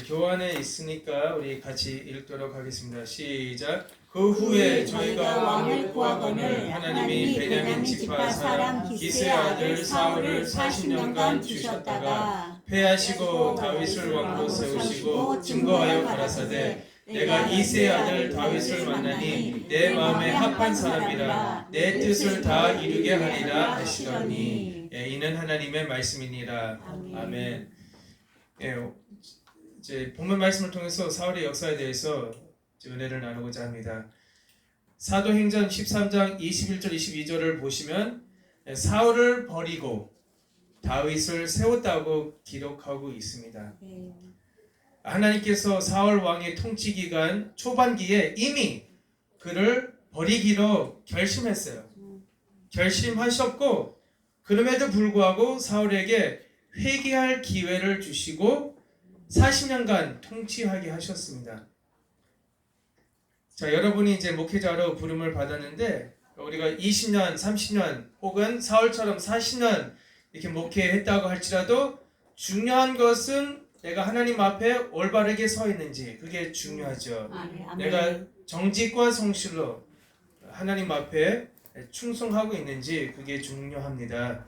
교환에 있으니까 우리 같이 읽도록 하겠습니다. 시작. 그 후에 저희가 왕을 구하거늘 하나님이 베냐민 지파 사람 기스의 아들 사울을 40년간 주셨다가 패하시고 다윗을 왕으로 세우시고 증거하여 가라사대 내가 이새의 아들 다윗을 만나니 내 마음에 합한 사람이라 내 뜻을 다 이루게 하리라 하시더니 이는 하나님의 말씀이니라. 아멘. 이제 본문 말씀을 통해서 사울의 역사에 대해서 은혜를 나누고자 합니다. 사도행전 13장 21절 22절을 보시면 사울을 버리고 다윗을 세웠다고 기록하고 있습니다. 하나님께서 사울 왕의 통치 기간 초반기에 이미 그를 버리기로 결심했어요. 결심하셨고 그럼에도 불구하고 사울에게 회개할 기회를 주시고 40년간 통치하게 하셨습니다. 자, 여러분이 이제 목회자로 부름을 받았는데 우리가 20년, 30년 혹은 사울처럼 40년 이렇게 목회했다고 할지라도 중요한 것은 내가 하나님 앞에 올바르게 서 있는지 그게 중요하죠. 내가 정직과 성실로 하나님 앞에 충성하고 있는지 그게 중요합니다.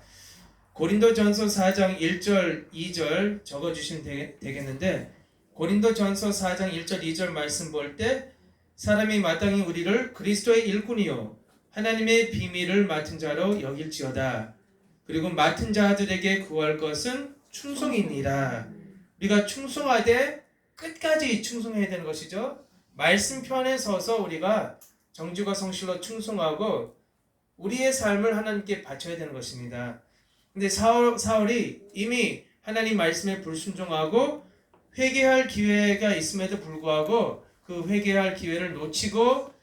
고린도전서 4장 1절 2절 적어주시면 되겠는데 고린도전서 4장 1절 2절 말씀 볼 때 사람이 마땅히 우리를 그리스도의 일꾼이요 하나님의 비밀을 맡은 자로 여길지어다. 그리고 맡은 자들에게 구할 것은 충성이니라. 우리가 충성하되 끝까지 충성해야 되는 것이죠. 말씀편에 서서 우리가 정직과 성실로 충성하고 우리의 삶을 하나님께 바쳐야 되는 것입니다. 근데 사울이 이미 하나님 말씀에 불순종하고 회개할 기회가 있음에도 불구하고 그 회개할 기회를 놓치고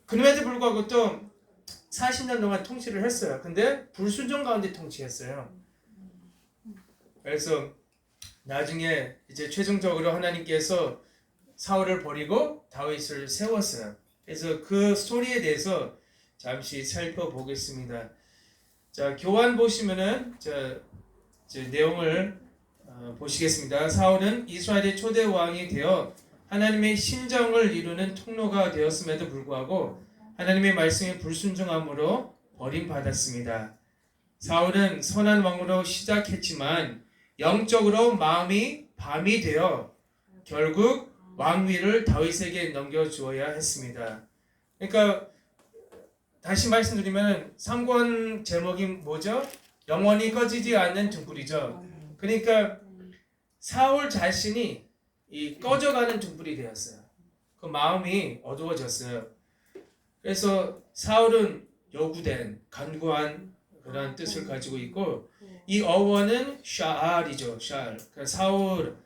그럼에도 불구하고 또 40년 동안 통치를 했어요. 근데 불순종 가운데 통치했어요. 그래서 나중에 이제 최종적으로 하나님께서 사울을 버리고 다윗을 세웠어요. 그래서 그 스토리에 대해서 잠시 살펴보겠습니다. 자, 교환 보시면은 내용을 보시겠습니다. 사울은 이스라엘의 초대 왕이 되어 하나님의 신정을 이루는 통로가 되었음에도 불구하고 하나님의 말씀에 불순종함으로 버림받았습니다. 사울은 선한 왕으로 시작했지만 영적으로 마음이 밤이 되어 결국 왕위를 다윗에게 넘겨주어야 했습니다. 그러니까 다시 말씀드리면 3권 제목이 뭐죠? 영원히 꺼지지 않는 등불이죠. 그러니까 사울 자신이 이 꺼져가는 등불이 되었어요. 그 마음이 어두워졌어요. 그래서 사울은 요구된 간구한 그런 뜻을 가지고 있고 이 어원은 샤알이죠. 샤알. 사울,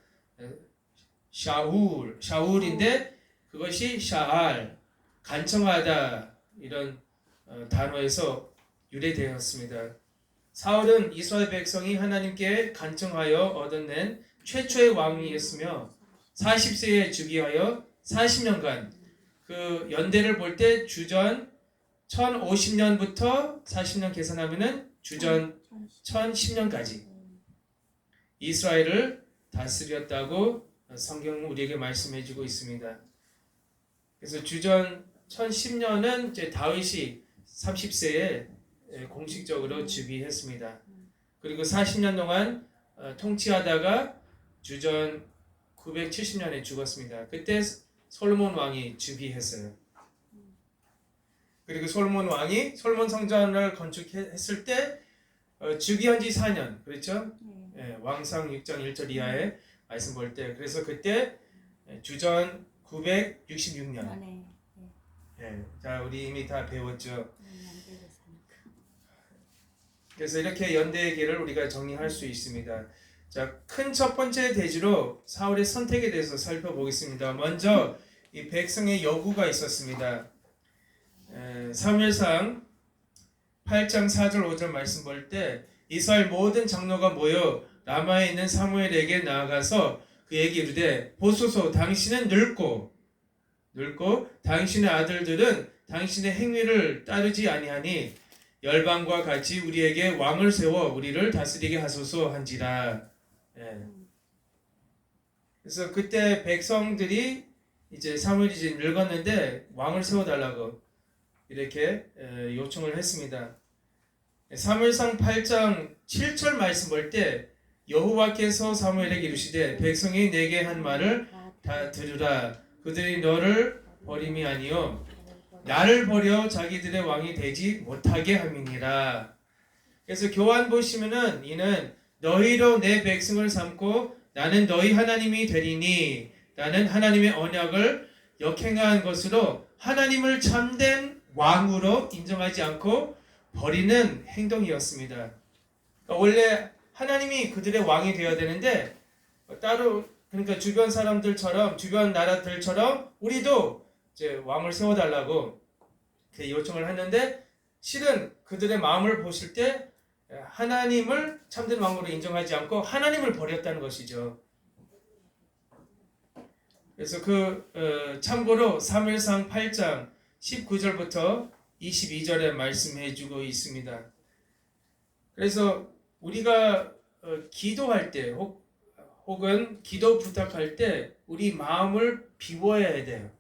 샤울인데 그것이 샤알, 간청하다 이런 단어에서 유래되었습니다. 사울은 이스라엘 백성이 하나님께 간청하여 얻어낸 최초의 왕이었으며 40세에 즉위하여 40년간 그 연대를 볼 때 주전 1050년부터 40년 계산하면은 주전 1010년까지 이스라엘을 다스렸다고 성경은 우리에게 말씀해주고 있습니다. 그래서 주전 1010년은 이제 다윗이 30세에 공식적으로 즉위했습니다. 그리고 40년 동안 통치하다가 주전 970년에 죽었습니다. 그때 솔로몬 왕이 즉위했어요. 그리고 솔로몬 왕이 솔로몬 성전을 건축했을 때 즉위한 지 4년, 그렇죠? 왕상 6장 1절 이하에 말씀 볼 때 그래서 그때 주전 966년. 자, 우리 이미 다 배웠죠. 그래서 이렇게 연대의 길을 우리가 정리할 수 있습니다. 자, 큰 첫 번째 대지로 사울의 선택에 대해서 살펴보겠습니다. 먼저 이 백성의 요구가 있었습니다. 사무엘상 8장 4절 5절 말씀 볼 때 이스라엘 모든 장로가 모여 라마에 있는 사무엘에게 나아가서 그에게 이르되 보소서 당신은 늙고 당신의 아들들은 당신의 행위를 따르지 아니하니 열방과 같이 우리에게 왕을 세워 우리를 다스리게 하소서 한지라. 그래서 그때 백성들이 이제 사무엘이 이제 늙었는데 왕을 세워달라고 이렇게 요청을 했습니다. 사무엘상 8장 7절 말씀 볼 때 여호와께서 사무엘에게 이르시되 백성이 내게 한 말을 다 들으라. 그들이 너를 버림이 아니요 나를 버려 자기들의 왕이 되지 못하게 함이니라. 그래서 교환 보시면은 이는 너희로 내 백성을 삼고 나는 너희 하나님이 되리니 나는 하나님의 언약을 역행한 것으로 하나님을 참된 왕으로 인정하지 않고 버리는 행동이었습니다. 그러니까 원래 하나님이 그들의 왕이 되어야 되는데 따로 그러니까 주변 사람들처럼 주변 나라들처럼 우리도 이제 왕을 세워달라고 요청을 했는데 실은 그들의 마음을 보실 때 하나님을 참된 왕으로 인정하지 않고 하나님을 버렸다는 것이죠. 그래서 참고로 사무엘상 8장 19절부터 22절에 말씀해주고 있습니다. 그래서 우리가 기도할 때 혹은 기도 부탁할 때 우리 마음을 비워야 돼요.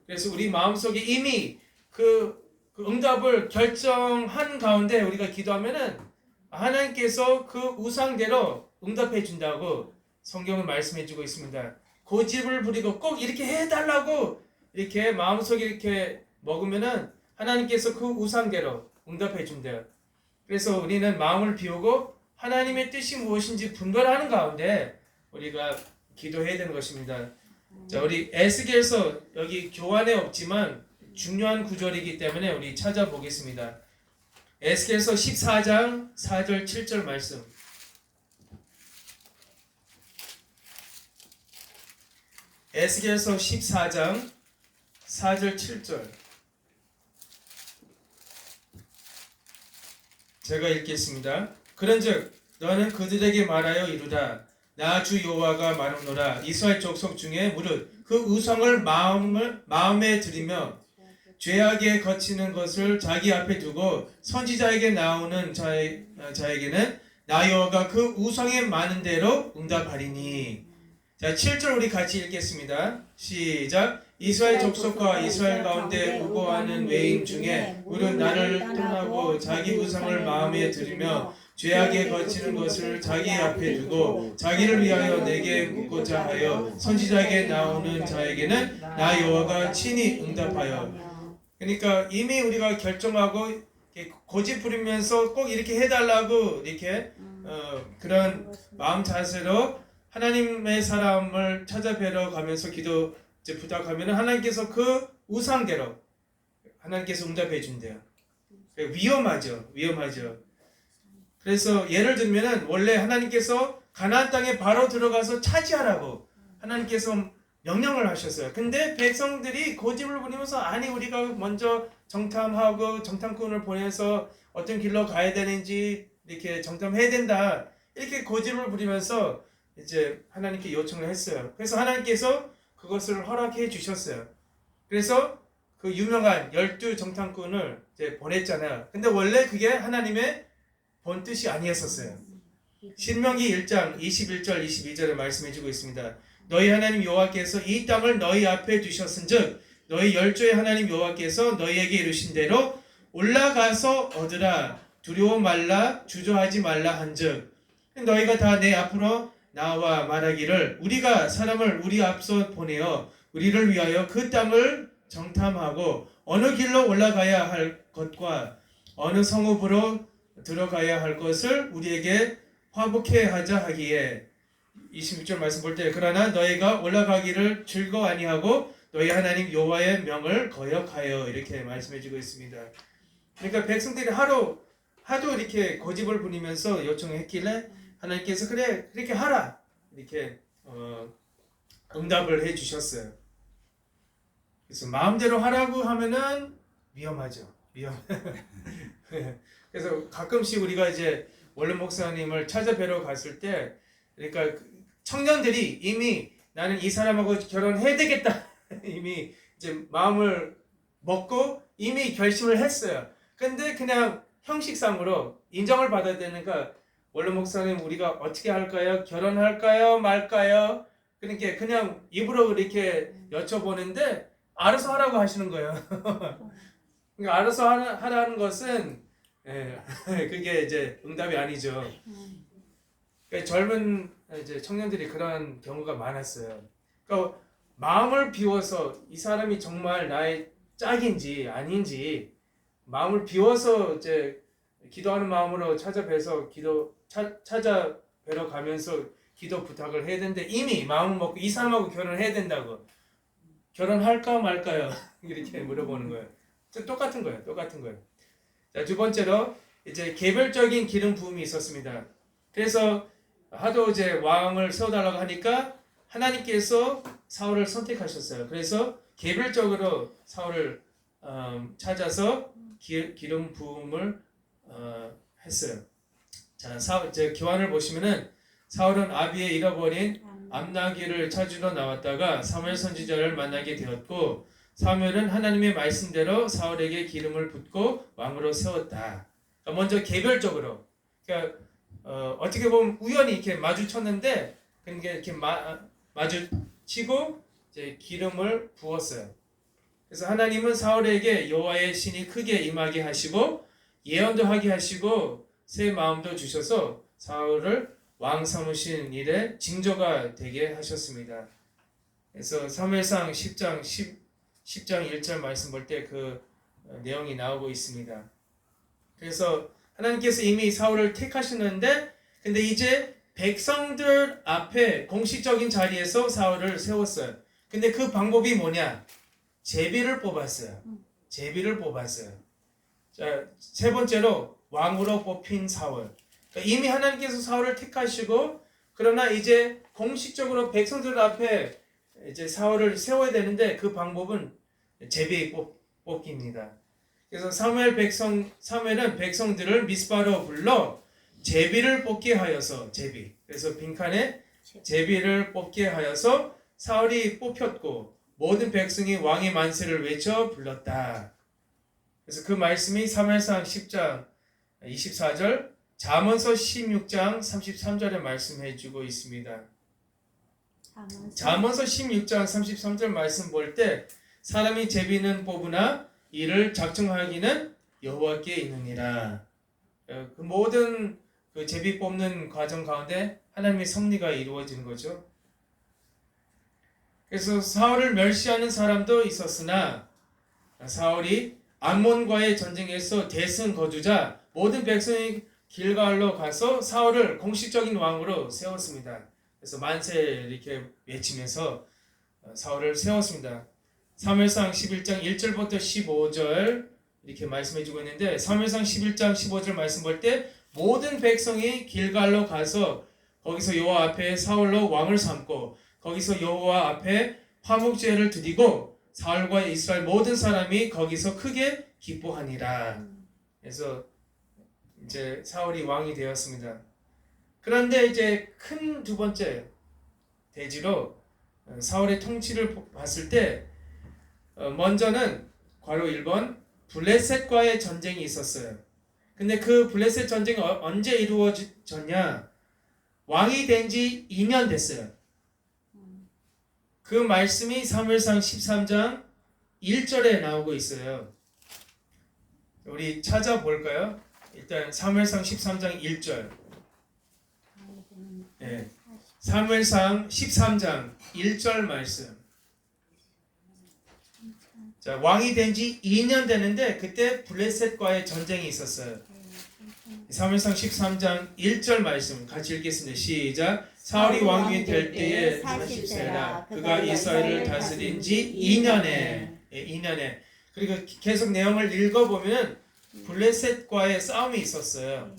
그래서 우리 마음속에 이미 그 응답을 결정한 가운데 우리가 기도하면은 하나님께서 그 우상대로 응답해 준다고 성경은 말씀해 주고 있습니다. 고집을 부리고 꼭 이렇게 해달라고 이렇게 마음속에 이렇게 먹으면은 하나님께서 그 우상대로 응답해 준대요. 그래서 우리는 마음을 비우고 하나님의 뜻이 무엇인지 분별하는 가운데 우리가 기도해야 되는 것입니다. 자, 우리 에스겔서 여기 교환에 없지만 중요한 구절이기 때문에 우리 찾아보겠습니다. 에스겔서 14장 4절 7절 말씀. 에스겔서 14장 4절 7절. 제가 읽겠습니다. 그런즉 너는 그들에게 말하여 이르라. 나 주 여호와가 말하노라. 이스라엘 족속 중에 무릇 그 우상을 마음에 들이며 죄악에 거치는 것을 자기 앞에 두고 선지자에게 나오는 자에게는 나 여호와가 그 우상에 많은 대로 응답하리니. 자, 7절 우리 같이 읽겠습니다. 시작. 이스라엘 족속과 이스라엘 가운데 우고하는 외인 중에 무릇 나를 떠나고 자기 우상을 마음에 들이며 죄악에 거치는 것을 자기 앞에 두고 자기를 위하여 내게 묻고자 하여 선지자에게 나오는 자에게는 나 여호와가 친히 응답하여. 그러니까 이미 우리가 결정하고 고집 부리면서 꼭 이렇게 해달라고 이렇게 그런 마음 자세로 하나님의 사람을 찾아뵈러 가면서 기도 부탁하면 하나님께서 그 우상대로 하나님께서 응답해 준대요. 위험하죠. 그래서 예를 들면은 원래 하나님께서 가나안 땅에 바로 들어가서 차지하라고 하나님께서 명령을 하셨어요. 근데 백성들이 고집을 부리면서 아니 우리가 먼저 정탐하고 정탐꾼을 보내서 어떤 길로 가야 되는지 이렇게 정탐해야 된다. 이렇게 고집을 부리면서 이제 하나님께 요청을 했어요. 그래서 하나님께서 그것을 허락해 주셨어요. 그래서 그 유명한 12 정탐꾼을 이제 보냈잖아요. 근데 원래 그게 하나님의 본 뜻이 아니었었어요. 신명기 1장 21절 22절에 말씀해 주고 있습니다. 너희 하나님 여호와께서 이 땅을 너희 앞에 두셨은즉 너희 열조의 하나님 여호와께서 너희에게 이르신 대로 올라가서 얻으라. 두려워 말라 주저하지 말라 한즉 너희가 다 내 앞으로 나와 말하기를 우리가 사람을 우리 앞서 보내어 우리를 위하여 그 땅을 정탐하고 어느 길로 올라가야 할 것과 어느 성읍으로 들어가야 할 것을 우리에게 화목해 하자 하기에 26절 말씀 볼 때 그러나 너희가 올라가기를 즐거 아니하고 너희 하나님 여호와의 명을 거역하여 이렇게 말씀해 주고 있습니다. 그러니까 백성들이 하도 이렇게 고집을 부리면서 요청했길래 하나님께서 그래 그렇게 하라 이렇게 응답을 해 주셨어요. 그래서 마음대로 하라고 하면은 위험하죠. 그래서 가끔씩 우리가 이제 원룸 목사님을 찾아뵈러 갔을 때 그러니까 청년들이 이미 나는 이 사람하고 결혼해야 되겠다 이미 이제 마음을 먹고 이미 결심을 했어요. 근데 그냥 형식상으로 인정을 받아야 되니까 원룸 목사님 우리가 어떻게 할까요? 결혼할까요? 말까요? 그러니까 그냥 입으로 이렇게 여쭤보는데 알아서 하라고 하시는 거예요. 그러니까 알아서 하라는 것은 예, 그게 이제 응답이 아니죠. 그러니까 젊은 이제 청년들이 그런 경우가 많았어요. 그러니까 마음을 비워서 이 사람이 정말 나의 짝인지 아닌지 마음을 비워서 이제 기도하는 마음으로 찾아뵈서 찾아뵈러 가면서 기도 부탁을 해야 되는데 이미 마음을 먹고 이 사람하고 결혼을 해야 된다고 결혼할까 말까요? 이렇게 물어보는 거예요. 똑같은 거예요. 똑같은 거예요. 자, 두 번째로 이제 개별적인 기름 부음이 있었습니다. 그래서 하도 이제 왕을 세워달라고 하니까 하나님께서 사울을 선택하셨어요. 그래서 개별적으로 사울을 찾아서 기름 부음을 했어요. 자, 이제 교환을 보시면은 사울은 아비의 잃어버린 암나귀를 찾으러 나왔다가 사무엘 선지자를 만나게 되었고 사무엘은 하나님의 말씀대로 사울에게 기름을 붓고 왕으로 세웠다. 그러니까 먼저 개별적으로, 그러니까 어떻게 보면 우연히 이렇게 마주쳤는데 그러니까 이렇게 마주치고 이제 기름을 부었어요. 그래서 하나님은 사울에게 여호와의 신이 크게 임하게 하시고 예언도 하게 하시고 새 마음도 주셔서 사울을 왕 삼으신 일에 징조가 되게 하셨습니다. 그래서 사무엘상 10장 1절 말씀 볼 때 그 내용이 나오고 있습니다. 그래서 하나님께서 이미 사울을 택하시는데 근데 이제 백성들 앞에 공식적인 자리에서 사울을 세웠어요. 근데 그 방법이 뭐냐? 제비를 뽑았어요. 제비를 뽑았어요. 자, 세 번째로 왕으로 뽑힌 사울. 그러니까 이미 하나님께서 사울을 택하시고 그러나 이제 공식적으로 백성들 앞에 이제 사울을 세워야 되는데 그 방법은 제비 뽑기입니다. 그래서 사무엘은 백성들을 미스바로 불러 제비를 뽑게 하여서 그래서 빈칸에 제비를 뽑게 하여서 사울이 뽑혔고 모든 백성이 왕의 만세를 외쳐 불렀다. 그래서 그 말씀이 사무엘상 10장 24절, 잠언서 16장 33절에 말씀해주고 있습니다. 잠언서 16장 33절 말씀 볼 때 사람이 제비는 뽑으나 이를 작정하기는 여호와께 있느니라. 그 모든 그 제비 뽑는 과정 가운데 하나님의 섭리가 이루어지는 거죠. 그래서 사울을 멸시하는 사람도 있었으나 사울이 암몬과의 전쟁에서 대승 거두자 모든 백성이 길갈로 가서 사울을 공식적인 왕으로 세웠습니다. 그래서 만세 이렇게 외치면서 사울을 세웠습니다. 사무엘상 11장 1절부터 15절 이렇게 말씀해주고 있는데 사무엘상 11장 15절 말씀 볼 때 모든 백성이 길갈로 가서 거기서 여호와 앞에 사울로 왕을 삼고 거기서 여호와 앞에 화목제를 드리고 사울과 이스라엘 모든 사람이 거기서 크게 기뻐하니라. 그래서 이제 사울이 왕이 되었습니다. 그런데 이제 큰 두 번째 대지로 사울의 통치를 봤을 때 먼저는 괄호 1번 블레셋과의 전쟁이 있었어요. 근데 그 블레셋 전쟁이 언제 이루어졌냐? 왕이 된 지 2년 됐어요. 그 말씀이 사무엘상 13장 1절에 나오고 있어요. 우리 찾아볼까요? 일단 사무엘상 13장 1절. 네. 사무엘상 13장 1절 말씀. 자, 왕이 된 지 2년 되는데 그때 블레셋과의 전쟁이 있었어요. 사무엘상 13장 1절 말씀 같이 읽겠습니다. 시작. 사울이 왕이 될 때에 40세라 그가 이스라엘을 다스린 지 2년에 그리고 계속 내용을 읽어보면 블레셋과의 싸움이 있었어요.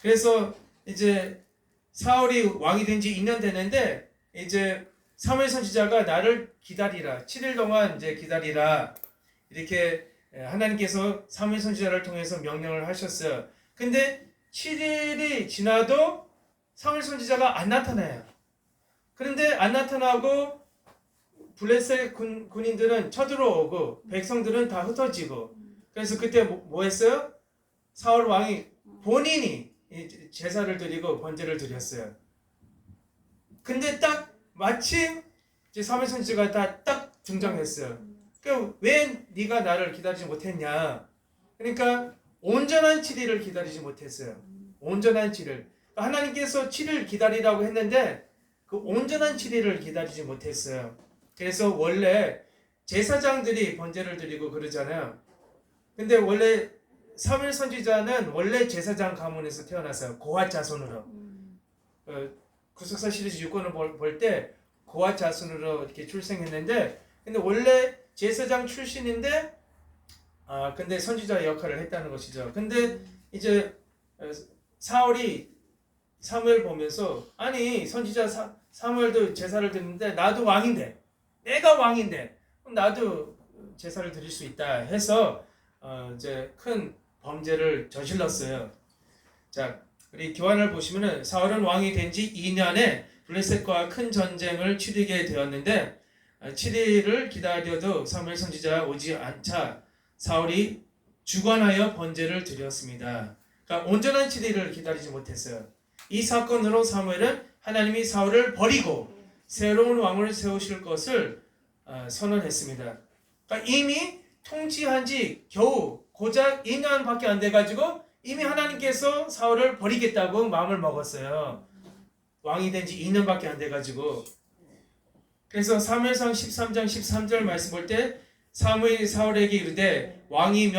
그래서 이제 사울이 왕이 된 지 2년 되는데 이제 사무엘 선지자가 나를 기다리라. 7일 동안 이제 기다리라. 이렇게 하나님께서 사무엘 선지자를 통해서 명령을 하셨어요. 근데 7일이 지나도 사무엘 선지자가 안 나타나요. 그런데 안 나타나고 블레셋 군인들은 쳐들어오고 백성들은 다 흩어지고 그래서 그때 뭐 했어요? 사울 왕이 본인이 제사를 드리고 번제를 드렸어요. 근데 딱 마침 이제 사무엘 선지자가 다 딱 등장했어요. 그러니까 왜 네가 나를 기다리지 못했냐? 그러니까 온전한 7일을 기다리지 못했어요. 온전한 7일. 하나님께서 7일 기다리라고 했는데 그 온전한 7일을 기다리지 못했어요. 그래서 원래 제사장들이 번제를 드리고 그러잖아요. 근데 원래 사무엘 선지자는 원래 제사장 가문에서 태어났어요. 고핫 자손으로. 구속사 시리즈 6권을 볼 때 고핫 자손으로 이렇게 출생했는데, 근데 원래 제사장 출신인데, 근데 선지자 역할을 했다는 것이죠. 근데 이제 사울이 사무엘 보면서, 아니 선지자 사무엘도 제사를 드리는데 나도 왕인데, 내가 왕인데 나도 제사를 드릴 수 있다 해서 이제 큰 범죄를 저질렀어요. 자, 우리 교환을 보시면은 사울은 왕이 된 지 2년에 블레셋과 큰 전쟁을 치르게 되었는데 7일을 기다려도 사무엘 선지자가 오지 않자 사울이 주관하여 번제를 드렸습니다. 그러니까 온전한 7일을 기다리지 못했어요. 이 사건으로 사무엘은 하나님이 사울을 버리고 새로운 왕을 세우실 것을 선언했습니다. 그러니까 이미 통치한 지 겨우 고작 2년밖에 안 돼가지고 이미 하나님께서 사울을 버리겠다고 마음을 먹었어요. 왕이 된 지 2년밖에 안 돼가지고. 그래서 사무엘상 13장 13절 말씀 볼 때 사무엘이 사울에게 이르되 왕이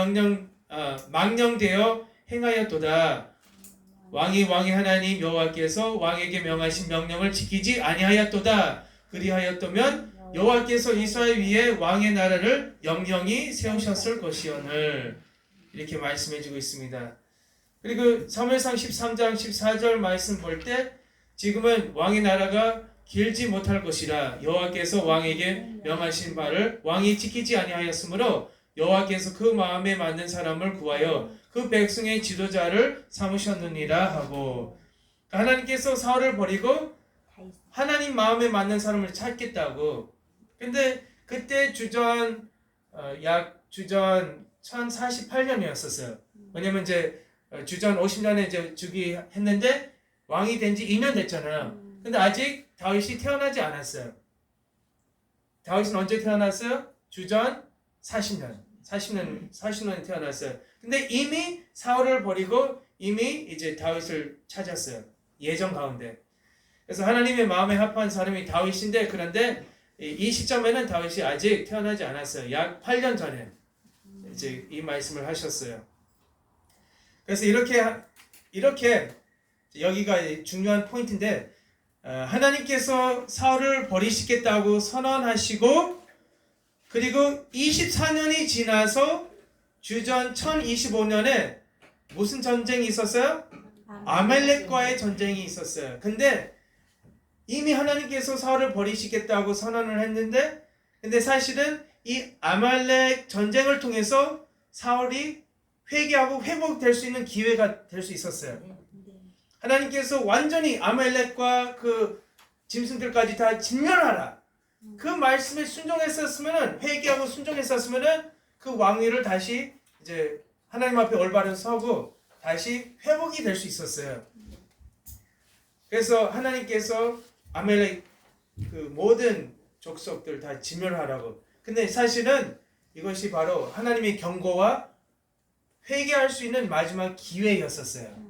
망령되어 행하였도다. 왕이 하나님 여호와께서 왕에게 명하신 명령을 지키지 아니하였도다. 그리하였다면 여호와께서 이스라엘 위에 왕의 나라를 영영히 세우셨을 것이오늘. 이렇게 말씀해주고 있습니다. 그리고 사무엘상 13장 14절 말씀 볼 때 지금은 왕의 나라가 길지 못할 것이라 여호와께서 왕에게 명하신 바를 왕이 지키지 아니하였으므로 여호와께서 그 마음에 맞는 사람을 구하여 그 백성의 지도자를 삼으셨느니라 하고, 하나님께서 사울을 버리고 하나님 마음에 맞는 사람을 찾겠다고. 근데 그때 주전 1048년이었었어요. 왜냐면 이제 주전 50년에 이제 즉위했는데 왕이 된 지 2년 됐잖아요. 근데 아직 다윗이 태어나지 않았어요. 다윗은 언제 태어났어요? 주전 40년에 태어났어요. 근데 이미 사울을 버리고 이미 이제 다윗을 찾았어요. 예정 가운데. 그래서 하나님의 마음에 합한 사람이 다윗인데, 그런데 이 시점에는 다윗이 아직 태어나지 않았어요. 약 8년 전에 이제 이 말씀을 하셨어요. 그래서 이렇게 여기가 중요한 포인트인데, 하나님께서 사울을 버리시겠다고 선언하시고, 그리고 24년이 지나서 주전 1025년에 무슨 전쟁이 있었어요? 아말렉과의 전쟁이 있었어요. 근데 이미 하나님께서 사울을 버리시겠다고 선언을 했는데, 근데 사실은 이 아말렉 전쟁을 통해서 사울이 회개하고 회복될 수 있는 기회가 될 수 있었어요. 하나님께서 완전히 아말렉과 그 짐승들까지 다 진멸하라. 그 말씀에 순종했었으면은, 회개하고 순종했었으면은 그 왕위를 다시 이제 하나님 앞에 올바로 서고 다시 회복이 될 수 있었어요. 그래서 하나님께서 아말렉 그 모든 족속들 다 진멸하라고. 근데 사실은 이것이 바로 하나님의 경고와 회개할 수 있는 마지막 기회였었어요.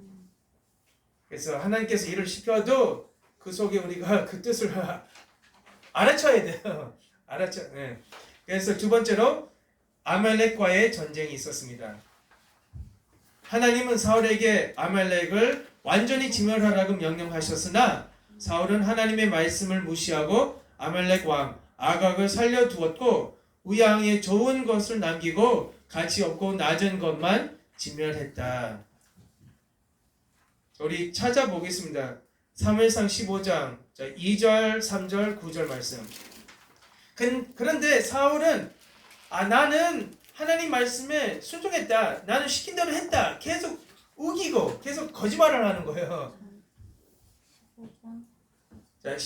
그래서 하나님께서 일을 시켜도 그 속에 우리가 그 뜻을 알아쳐야 돼요. 네. 그래서 두 번째로 아말렉과의 전쟁이 있었습니다. 하나님은 사울에게 아말렉을 완전히 진멸하라고 명령하셨으나 사울은 하나님의 말씀을 무시하고 아말렉 왕 아각을 살려두었고 우양의 좋은 것을 남기고 가치 없고 낮은 것만 진멸했다. 우리 찾아보겠습니다. 사무엘상 15장 2절, 3절, 9절 말씀. 그런데 사울은 나는 하나님 말씀에 순종했다. 나는 시킨 대로 했다. 계속 우기고 계속 거짓말을 하는 거예요. 자,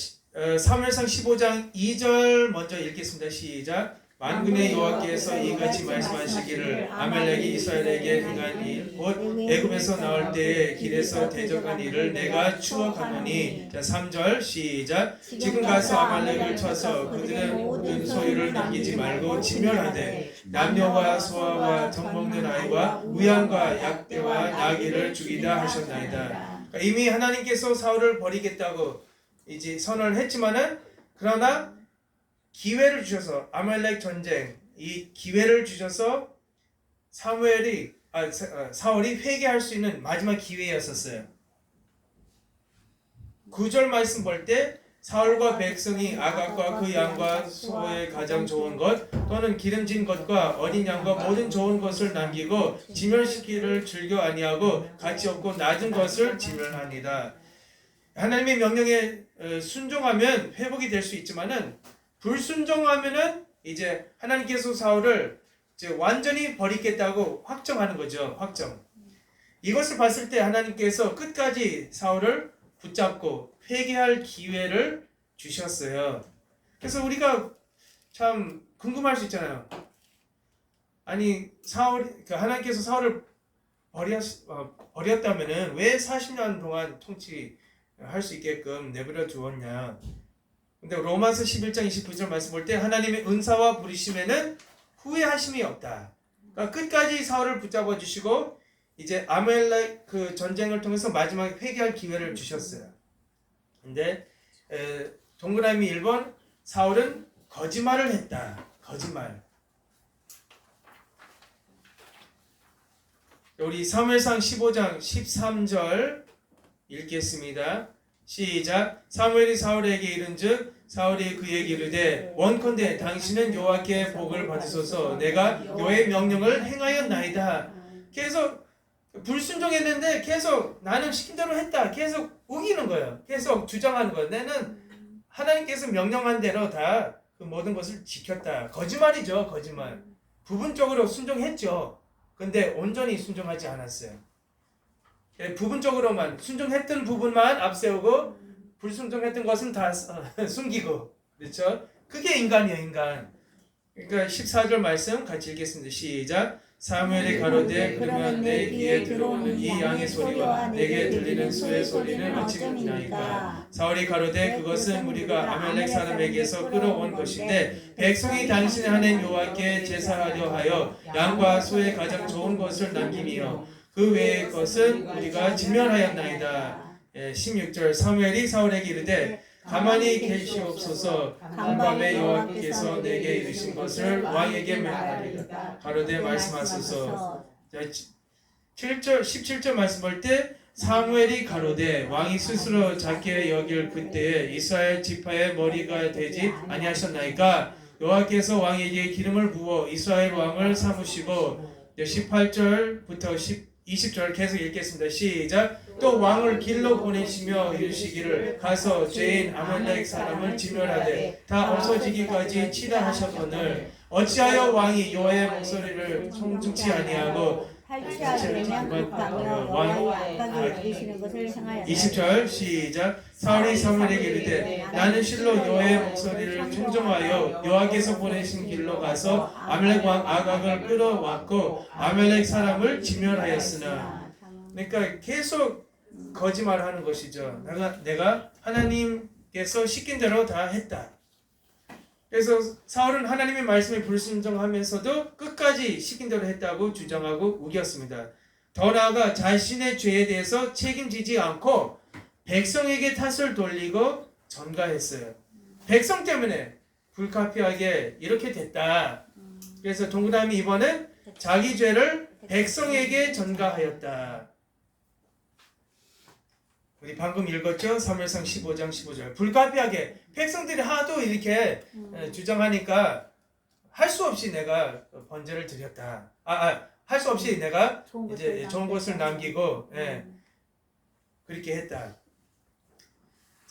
사무엘상 15장 2절 먼저 읽겠습니다. 시작. 만군의 여호와께서 이같이 말씀하시기를 아말렉이 이스라엘에게 행한 일 곧 애굽에서 나올 때에 길에서 대적한 일을 내가 추억하노니. 자 3절 시작. 지금 가서 아말렉을 쳐서 그들의 모든 소유를 남기지 말고 진멸하되 남녀와 소아와 젖먹는 아이와 우양과 약대와 나귀를 죽이다 하셨나이다. 그러니까 이미 하나님께서 사울을 버리겠다고 이제 선언을 했지만은 그러나 기회를 주셔서 아말렉 전쟁 이 기회를 주셔서 사울이 회개할 수 있는 마지막 기회였었어요. 9절 말씀 볼 때 사울과 백성이 아각과 그 양과 소의 가장 좋은 것 또는 기름진 것과 어린 양과 모든 좋은 것을 남기고 진멸시키기를 즐겨 아니하고 가치 없고 낮은 것을 진멸하니라. 하나님의 명령에 순종하면 회복이 될 수 있지만은 불순종하면은 이제 하나님께서 사울을 이제 완전히 버리겠다고 확정하는 거죠. 확정. 이것을 봤을 때 하나님께서 끝까지 사울을 붙잡고 회개할 기회를 주셨어요. 그래서 우리가 참 궁금할 수 있잖아요. 아니 하나님께서 사울을 버렸다면은 왜 40년 동안 통치할 수 있게끔 내버려 두었냐? 근데 로마서 11장 29절 말씀 볼 때 하나님의 은사와 부르심에는 후회하심이 없다. 그러니까 끝까지 사울을 붙잡아 주시고 이제 아말렉 그 전쟁을 통해서 마지막에 회개할 기회를 주셨어요. 근데 동그라미 1번 사울은 거짓말을 했다. 거짓말. 우리 사무엘상 15장 13절 읽겠습니다. 시작. 사무엘이 사울에게 이른즉 사울이 그에게 이르되 원컨대 당신은 여호와께 복을 받으소서 내가 여호와의 명령을 행하였나이다. 계속 불순종했는데 계속 나는 시킨 대로 했다. 계속 우기는 거예요. 계속 주장하는 거예요. 나는 하나님께서 명령한 대로 다 그 모든 것을 지켰다. 거짓말이죠. 거짓말. 부분적으로 순종했죠. 근데 온전히 순종하지 않았어요. 부분적으로만 순종했던 부분만 앞세우고 불순종했던 것은 다 숨기고. 그렇죠? 그게 인간이에요. 인간. 그러니까 14절 말씀 같이 읽겠습니다. 시작. 사무엘이 가로되 그러면 내 귀에 들어오는 이 양의 소리와 내게 들리는 소의 소리는 어찌냐이까. 사울이 가로되 그것은 우리가 아말렉 사람에게서 끌어온 것인데 백성이 당신의 하나님 여호와께 제사하려 하여 양과 소의 가장 좋은 것을 남김이요 그 외의 것은 우리가 진멸하였나이다. 16절 사무엘이 사울에게 이르되 가만히 계시옵소서. 간밤에 여호와께서 내게 이르신 것을 왕에게 명하리라. 가로되 말씀하소서. 17절 말씀 볼 때 사무엘이 가로되 왕이 스스로 작게 여길 그때에 이스라엘 지파의 머리가 되지 아니하셨나이까. 여호와께서 왕에게 기름을 부어 이스라엘 왕을 삼으시고 18절부터 20절 계속 읽겠습니다. 시작. 또 왕을 길로 보내시며 이르시기를 가서 죄인 아말렉 사람을 진멸하되 다 없어지기까지 치라 하셨거늘 어찌하여 왕이 여호와의 목소리를 청중치 아니하고 20절 시작. 사울이 사무엘에게 이르되 나는 실로 여호와의 목소리를 청종하여 여호와께서 보내신 길로 가서 아말렉 왕 아각을 끌어왔고 아말렉 사람을 진멸하였으나. 그러니까 계속 거짓말하는 것이죠. 내가 하나님께서 시킨 대로 다 했다. 그래서 사울은 하나님의 말씀에 불순종하면서도 끝까지 시킨 대로 했다고 주장하고 우겼습니다. 더 나아가 자신의 죄에 대해서 책임지지 않고 백성에게 탓을 돌리고 전가했어요. 백성 때문에 불가피하게 이렇게 됐다. 그래서 동그라미 2번은 자기 죄를 백성에게 전가하였다. 우리 방금 읽었죠? 사무엘상 15장 15절. 불가피하게 백성들이 하도 이렇게 주장하니까 할 수 없이 내가 번제를 드렸다. 할 수 없이 내가 이제 좋은 것을 남기고 그렇게 했다.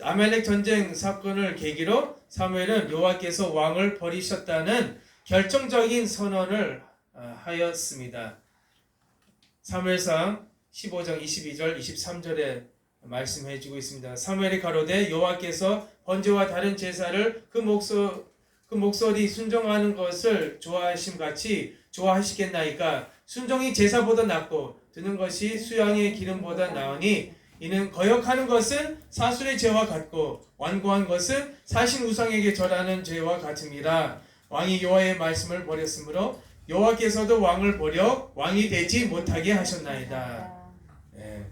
아말렉 전쟁 사건을 계기로 사무엘은 여호와께서 왕을 버리셨다는 결정적인 선언을 하였습니다. 사무엘상 15장 22절 23절에 말씀해주고 있습니다. 사무엘이 가로되 여호와께서 번제와 다른 제사를 그 그 목소리 순종하는 것을 좋아하심 같이 좋아하시겠나이까. 순종이 제사보다 낫고 드는 것이 수양의 기름보다 나으니 이는 거역하는 것은 사술의 죄와 같고 완고한 것은 사신 우상에게 절하는 죄와 같음이라. 왕이 여호와의 말씀을 버렸으므로 여호와께서도 왕을 버려 왕이 되지 못하게 하셨나이다. 예.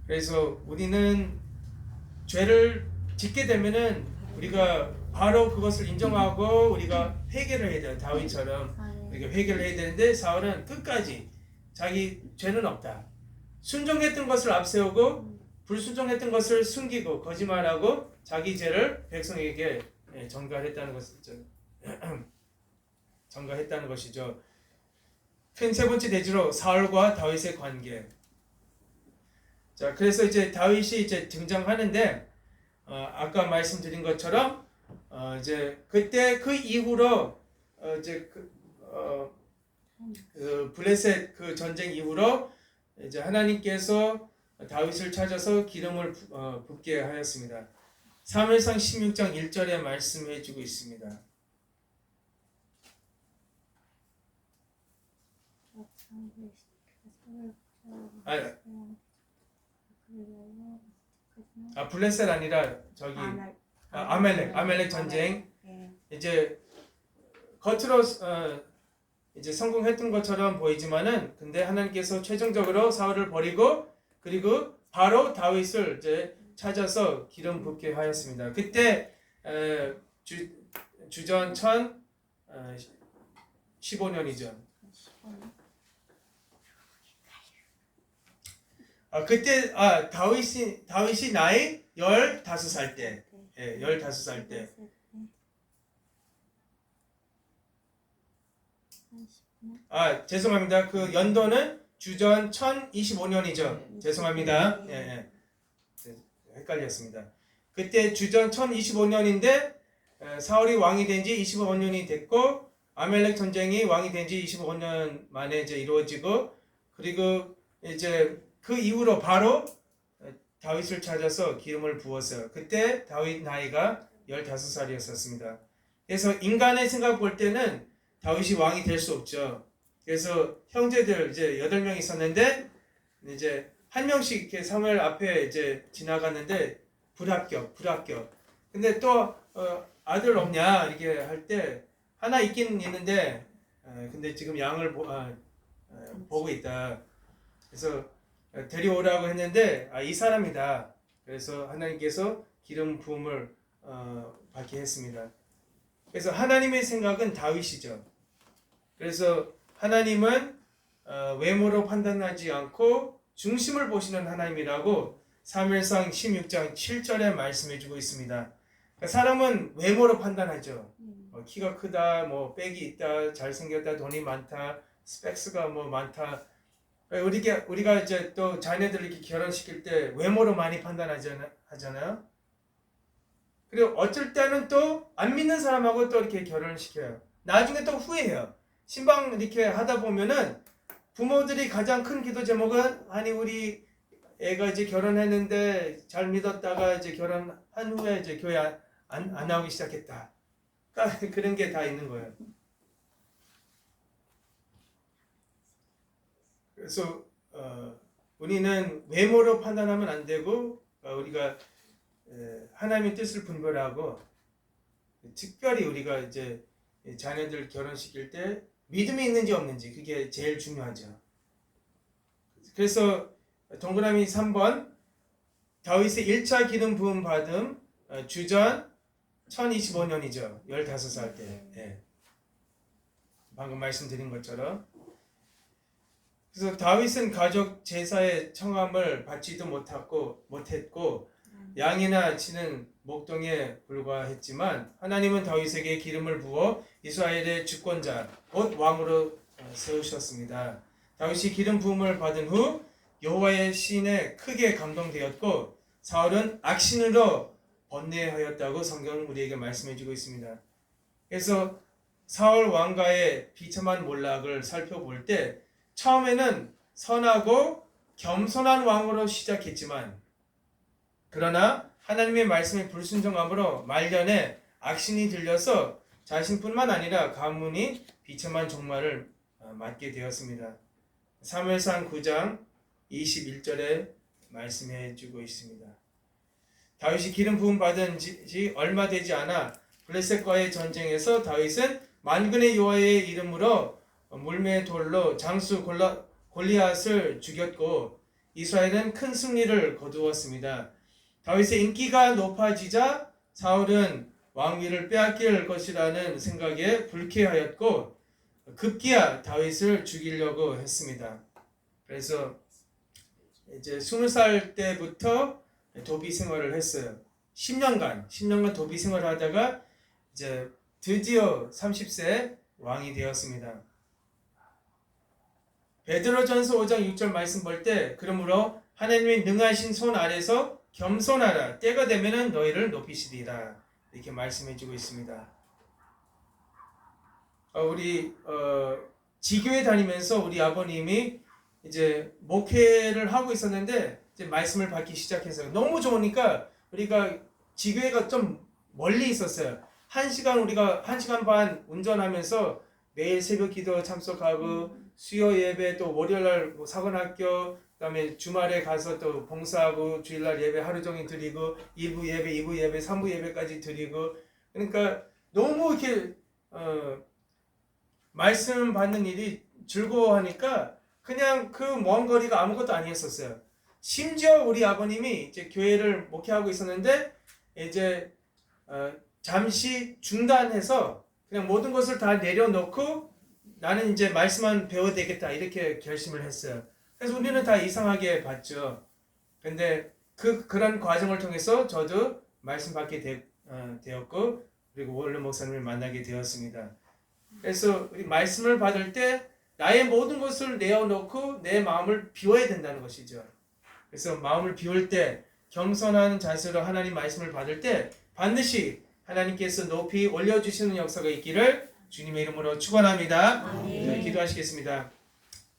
그래서 우리는 죄를 짓게 되면은 우리가 바로 그것을 인정하고 우리가 회개를 해야 돼요. 다윗처럼 우리가 회개를 해야 되는데 사울은 끝까지 자기 죄는 없다. 순종했던 것을 앞세우고 불순종했던 것을 숨기고 거짓말하고 자기 죄를 백성에게 전가했다는 것이죠. 전가했다는 것이죠. 큰 세 번째 대지로 사울과 다윗의 관계. 자, 그래서 이제 다윗이 이제 등장하는데 아까 말씀드린 것처럼 이제 그때 그 이후로 이제 그 블레셋 그 전쟁 이후로 이제 하나님께서 다윗을 찾아서 기름을 붓게 하였습니다. 사무엘상 16장 1절에 말씀해 주고 있습니다. 블레셋 아니라 저기 아멜렉 전쟁. 이제 겉으로 이제 성공했던 것처럼 보이지만은 근데 하나님께서 최종적으로 사울을 버리고 그리고 바로 다윗을 이제 찾아서 기름 붓게 하였습니다. 그때 주전 1015년이죠. 그때 다윗이 나이 15살 때. 예, 15살 때. 죄송합니다. 그 연도는 주전 1025년이죠. 죄송합니다. 예. 헷갈렸습니다. 그때 주전 1025년인데 사울이 왕이 된 지 25년이 됐고 아멜렉 전쟁이 왕이 된 지 25년 만에 이제 이루어지고 그리고 이제 그 이후로 바로 다윗을 찾아서 기름을 부었어요. 그때 다윗 나이가 15살이었습니다. 그래서 인간의 생각 볼 때는 다윗이 왕이 될 수 없죠. 그래서 형제들 이제 8명 있었는데 이제 한 명씩 이렇게 사무엘 앞에 이제 지나갔는데 불합격. 근데 또 아들 없냐 이렇게 할 때 하나 있긴 있는데 근데 지금 양을 보고 있다. 그래서 데려오라고 했는데 이 사람이다. 그래서 하나님께서 기름 부음을 받게 했습니다. 그래서 하나님의 생각은 다윗이죠. 그래서 하나님은 외모로 판단하지 않고 중심을 보시는 하나님이라고 사무엘상 16장 7절에 말씀해주고 있습니다. 그러니까 사람은 외모로 판단하죠. 키가 크다, 뭐 빽이 있다, 잘생겼다, 돈이 많다, 스펙스가 뭐 많다. 우리가 이제 또 자녀들 이렇게 결혼시킬 때 외모로 많이 판단하잖아요. 그리고 어쩔 때는 또 안 믿는 사람하고 또 이렇게 결혼을 시켜요. 나중에 또 후회해요. 신방 이렇게 하다 보면은 부모들이 가장 큰 기도 제목은 아니 우리 애가 이제 결혼했는데 잘 믿었다가 이제 결혼한 후에 이제 교회 안 나오기 시작했다. 그러니까 그런 게 다 있는 거예요. 그래서 우리는 외모로 판단하면 안 되고 우리가 하나님의 뜻을 분별하고 특별히 우리가 이제 자녀들 결혼시킬 때 믿음이 있는지 없는지 그게 제일 중요하죠. 그래서 동그라미 3번 다윗의 1차 기름 부음 받음 주전 1025년이죠. 15살 때. 예. 방금 말씀드린 것처럼. 그래서 다윗은 가족 제사의 청함을 받지도 못했고 양이나 치는 목동에 불과했지만 하나님은 다윗에게 기름을 부어 이스라엘의 주권자 곧 왕으로 세우셨습니다. 다윗이 기름 부음을 받은 후 여호와의 신에 크게 감동되었고 사울은 악신으로 번뇌하였다고 성경은 우리에게 말씀해주고 있습니다. 그래서 사울 왕가의 비참한 몰락을 살펴볼 때 처음에는 선하고 겸손한 왕으로 시작했지만 그러나 하나님의 말씀에 불순종함으로 말년에 악신이 들려서 자신뿐만 아니라 가문이 비참한 종말을 맞게 되었습니다. 사무엘상 9장 21절에 말씀해 주고 있습니다. 다윗이 기름 부음 받은 지 얼마 되지 않아 블레셋과의 전쟁에서 다윗은 만군의 여호와의 이름으로 물매 돌로 장수 골리앗을 죽였고 이스라엘은 큰 승리를 거두었습니다. 다윗의 인기가 높아지자 사울은 왕위를 빼앗길 것이라는 생각에 불쾌하였고 급기야 다윗을 죽이려고 했습니다. 그래서 이제 20살 때부터 도비 생활을 했어요. 10년간 도비 생활을 하다가 이제 드디어 30세 왕이 되었습니다. 베드로전서 5장 6절 말씀 볼 때 그러므로 하나님의 능하신 손 아래서 겸손하라 때가 되면은 너희를 높이시리라 이렇게 말씀해주고 있습니다. 우리 지교회 다니면서 우리 아버님이 이제 목회를 하고 있었는데 이제 말씀을 받기 시작해서 너무 좋으니까 우리가 지교회가 좀 멀리 있었어요. 1시간 반 운전하면서 매일 새벽 기도 참석하고 수요 예배 또 월요일날 사관학교 그다음에 주말에 가서 또 봉사하고 주일날 예배 하루 종일 드리고 2부 예배 3부 예배까지 드리고 그러니까 너무 이렇게 말씀 받는 일이 즐거워하니까 그냥 그 먼 거리가 아무것도 아니었었어요. 심지어 우리 아버님이 이제 교회를 목회하고 있었는데 이제 잠시 중단해서 그냥 모든 것을 다 내려놓고 나는 이제 말씀만 배워야 되겠다 이렇게 결심을 했어요. 그래서 우리는 다 이상하게 봤죠. 근데 그런 과정을 통해서 저도 말씀 받게 되었고 그리고 원래 목사님을 만나게 되었습니다. 그래서 우리 말씀을 받을 때 나의 모든 것을 내어놓고 내 마음을 비워야 된다는 것이죠. 그래서 마음을 비울 때 겸손한 자세로 하나님 말씀을 받을 때 반드시 하나님께서 높이 올려주시는 역사가 있기를 주님의 이름으로 축원합니다. 네, 기도하시겠습니다.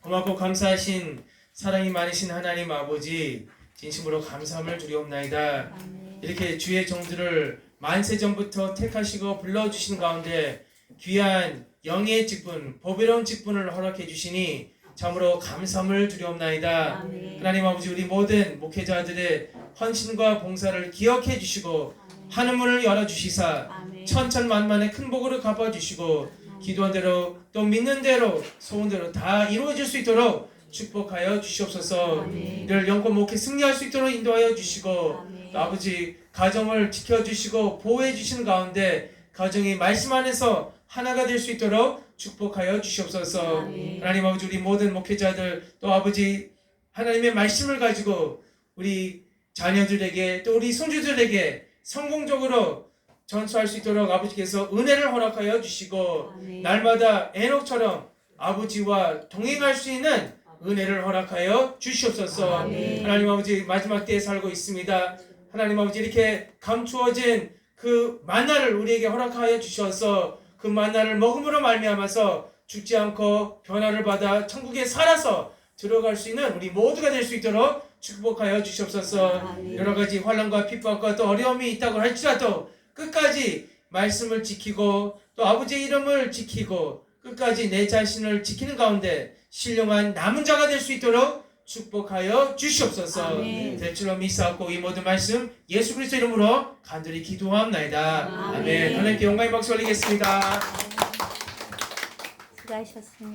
고맙고 감사하신 사랑이 많으신 하나님 아버지 진심으로 감사함을 드리옵나이다. 이렇게 주의 종들을 만세전부터 택하시고 불러주신 가운데 귀한 영의 직분, 보배로운 직분을 허락해 주시니 참으로 감사함을 드리옵나이다. 하나님 아버지 우리 모든 목회자들의 헌신과 봉사를 기억해 주시고 하늘문을 열어주시사 천천만만의 큰 복으로 갚아주시고 기도한 대로 또 믿는 대로 소원 대로 다 이루어질 수 있도록 축복하여 주시옵소서. 이를 영권 목회 승리할 수 있도록 인도하여 주시고 또 아버지 가정을 지켜주시고 보호해 주시는 가운데 가정이 말씀 안에서 하나가 될 수 있도록 축복하여 주시옵소서. 하나님 아버지 우리 모든 목회자들 또 아버지 하나님의 말씀을 가지고 우리 자녀들에게 또 우리 손주들에게 성공적으로 전수할 수 있도록 아버지께서 은혜를 허락하여 주시고 날마다 에녹처럼 아버지와 동행할 수 있는 은혜를 허락하여 주시옵소서. 하나님 아버지 마지막 때에 살고 있습니다. 하나님 아버지 이렇게 감추어진 그 만나를 우리에게 허락하여 주셔서 그 만나를 먹음으로 말미암아서 죽지 않고 변화를 받아 천국에 살아서 들어갈 수 있는 우리 모두가 될 수 있도록 축복하여 주시옵소서. 여러 가지 환난과 핍박과 또 어려움이 있다고 할지라도 끝까지 말씀을 지키고 또 아버지의 이름을 지키고 끝까지 내 자신을 지키는 가운데 신령한 남은 자가 될 수 있도록 축복하여 주시옵소서. 될 줄로 믿사옵고 이 모든 말씀 예수 그리스도 이름으로 간절히 기도합나이다. 아멘. 하나님께 영광의 박수 올리겠습니다. 수고하셨습니다.